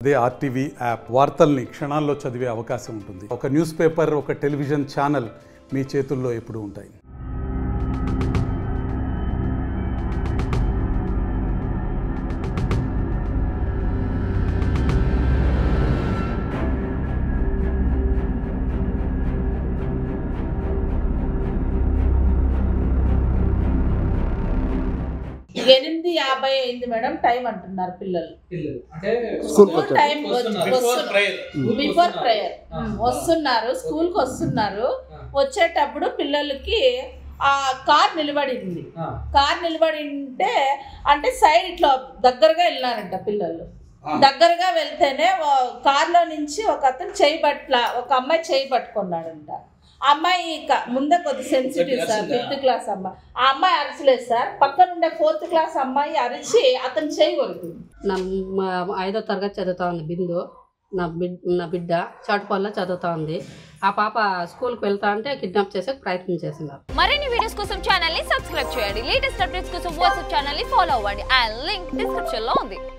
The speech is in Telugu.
అదే ఆర్టీవీ యాప్ వార్తల్ని క్షణాల్లో చదివే అవకాశం ఉంటుంది. ఒక న్యూస్ పేపర్, ఒక టెలివిజన్ ఛానల్ మీ చేతుల్లో ఎప్పుడూ ఉంటాయి. ఎనిమిది 50 అయింది మేడం, టైం అంటున్నారు పిల్లలు. టైం బిఫోర్ ప్రేయర్ వస్తున్నారు, స్కూల్కి వస్తున్నారు. వచ్చేటప్పుడు పిల్లలకి ఆ కార్ నిలబడింది. కార్ నిలబడి ఉంటే అంటే సైడ్ ఇట్లా దగ్గరగా వెళ్ళినారంట పిల్లలు. దగ్గరగా వెళ్తేనే కార్లో నుంచి ఒక అతను ఒక అమ్మాయి చేయి పట్టుకున్నాడంట. ఆ అమ్మాయి ముందే కొద్ది సెన్సిటివ్ సార్, 5th క్లాస్ అమ్మాయి. ఆ అమ్మాయి అరచలేదు సార్, పక్కన ఉండే 4th క్లాస్ అమ్మాయి అరిచి అతను చేయి కొడుతుంది. 5వ తరగతి చదువుతా ఉంది బిందు. నా బిడ్డ చాటుపల్లిలో చదువుతా ఉంది. ఆ పాప స్కూల్కి వెళ్తా అంటే కిడ్నాప్ చేసే ప్రయత్నం చేస్తున్నారు. మరిన్ని వీడియోస్ కోసం ఛానల్ ని సబ్స్క్రైబ్ చేయండి. లేటెస్ట్ అప్డేట్స్ కోసం వాట్సాప్ ఛానల్ ని ఫాలో అవ్వండి. ఆ లింక్ డిస్క్రిప్షన్ లో ఉంది.